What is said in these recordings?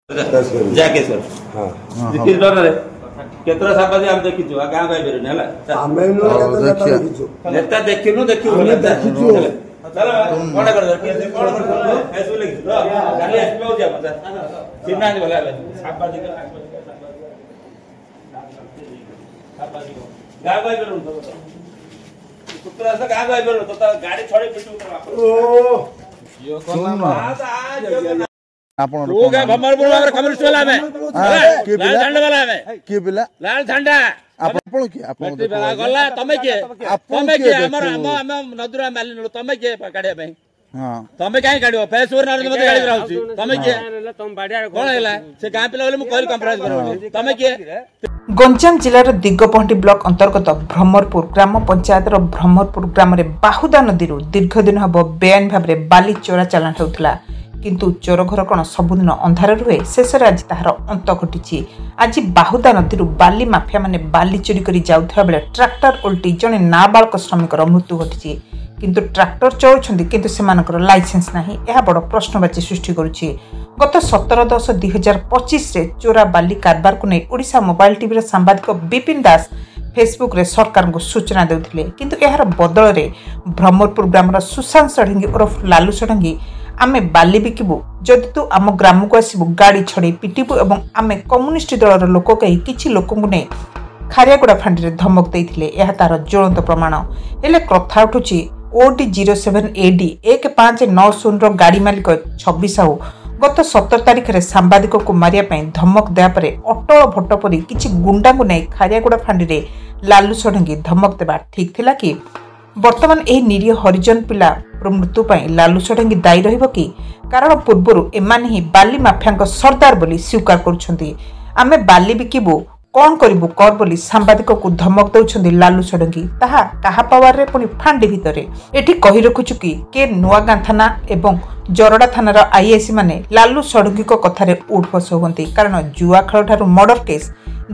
जाकेश्वर किस डर रे केतरा सापाजी हम देखिछु आ गां भाई बेरे नेला हमें नेता देखिनु नेता चलो कोन कर कोन कर फेसबुक लिख दो गाली आसबो जा मत चिन्ना दे बोला सापाजी गां भाई बेरे कुत्रा से गां भाई बेरे तो गाड़ी छोड़ी पिटू ओ यो कोन आपण लोग भमरपुर वाला कम्युनिस्ट वाला में लाल झंडा वाला में के बिला लाल झंडा आपण की आपण बेला गला तमे के हमर हम नदुरा मालिन तमे के काढे भाई हां तमे काई काढियो फेसबुक नरेंद्र मोदी गाड़ी रहउची तमे के तुम बाडिया कोन हैला से गां पिला बोले मु कॉल कॉन्फ्रेंस करबो तमे के गंजाम जिलार दिग्गपहंटी ब्लॉक अंतर्गत भ्रमरपुर ग्राम पंचायत भ्रमरपुर ग्राम बाहुदा नदी दीर्घ दिन हम बेआईन भाव में बाली चोरा चालाण होता किंतु चोर घर कौन सबुदिन अंधार रुहे शेष आज तार अंत घटी आज बाहुदा नदी बाली माफिया माने बाली चोरी कर जाउथबा बेले ट्रैक्टर उल्टी जड़े नाबालक श्रमिकर मृत्यु घटी किंतु ट्रैक्टर चलाउछन्ति किंतु सेमानकर लाइसेंस नाही यह बड़ प्रश्नवाची सृष्टि करुछि। गत 17/10/2025 रे चोरा बाली कारबार को नहीं ओडिशा मोबाइल टीवी सांबादिक विपिन दास फेसबुक रे सरकार को सूचना देउथिले किंतु यार बदल रे भ्रमरपुर ग्रामर सुशांत षडंगी उर्फ लालू षडंगी आमे बाली बिकिबु जदि तू आम ग्राम को आसबु गाड़ी छड़े पिटिबु एवं आमे कम्युनिस्ट दलर लोक कही किछि लोक को ने खारियागुड़ा फांडी रे धमक देइथिले यह तार ज्वलंत प्रमाण हेले कथा उठुछि OD 07 AD 1590 गाड़ी मालिक 26 साहू गत 17 तारिख में सांबादिक को मारिया धमक देवा पर अटल भट्ट परी किसी गुंडा को नहीं खारियागुड़ा फांडी रे लालू षडंगी धमक देवा ठीक थिला कि वर्तमान यह निरीह हरिजन पिला मृत्यु लालू षडंगी दायी रहिबो कि कारण पूर्वर एमाने ही बाली माफिया सरदार बोली स्वीकार करुछन्ति आमे बाली बिकिबु कौन करिबु कर बोली सांबादिक को धमक दउछन्ति लालू षडंगी ताहा काहा पावर रे पुनी फांडी भितरे एठी कहि रखुछु कि के नुआगां थाना एवं जरडा थानार आईएससी माने लालू षडंगी को कथारे उठफस होंती कारण जुआ खेल ठारू मर्डर केस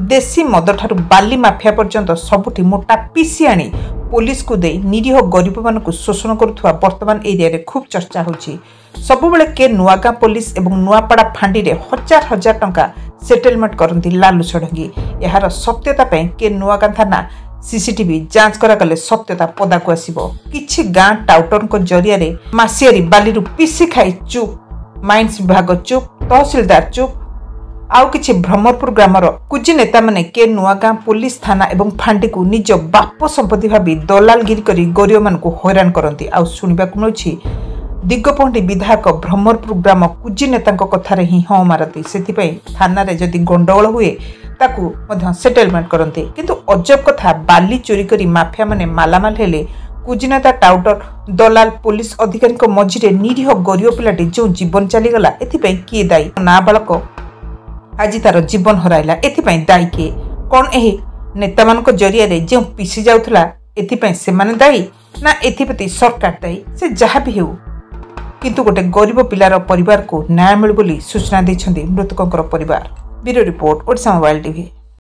देशी मद ठारू बाली माफिया पर्यंत सबुठी मोटा पीसी आनी पुलिस को दे निरीह गरीब मानक शोषण करुवा वर्तमान एरिया रे खूब चर्चा होछि सबुबेले के नुआगां पुलिस एवं नुआपड़ा फांडी रे हजार हजार टंका सेटलमेंट करती लालू षडंगी यार सत्यता पे के नुआगां थाना सीसीटीवी जांच करागले सत्यता पदा को आसीबो किछि गां टाउटन को जरिया रे मासियारी बाली पीसी खाई चुप माइंस विभाग चुप तहसीलदार चुप आउ किछि भ्रमरपुर ग्रामर कुजी नेता माने के नुआगां पुलिस थाना एवं फांडी को निज बाप संपत्ति भाबी दलालगिरी करी गरीब मान को हैरान करती आउ सुनिबा को मिलुछि दिग्गपहंडी विधायक भ्रमरपुर ग्राम कुजी नेता कथारे ही हाँ मारती से थाना रे जदि गंडगोल हुए ताकू मध्य सेटलमेंट करते किंतु अजब कथा बाली चोरी करी माफिया माने मालामाल हेले कुजी नेता टाउटर दलाल पुलिस अधिकारी मझिरे निरीह गरीब पिलाटी जो जीवन चलीगला एथिपई किए दायी नाबालक आज तार जीवन हराइला एथिपई दायी किए कौन एही नेता मानक जरिया रे जो पिसी जाउथला एथिपई सेमाने दायी ना एथिपति सरकार दायी से जहाँ भी हेउ किंतु गोटे गरीब पिलार परिवार को न्याय मिलु बोली सूचना दैछन्ति मृतकंकर परिवार। Bureau report Odisha mobile TV.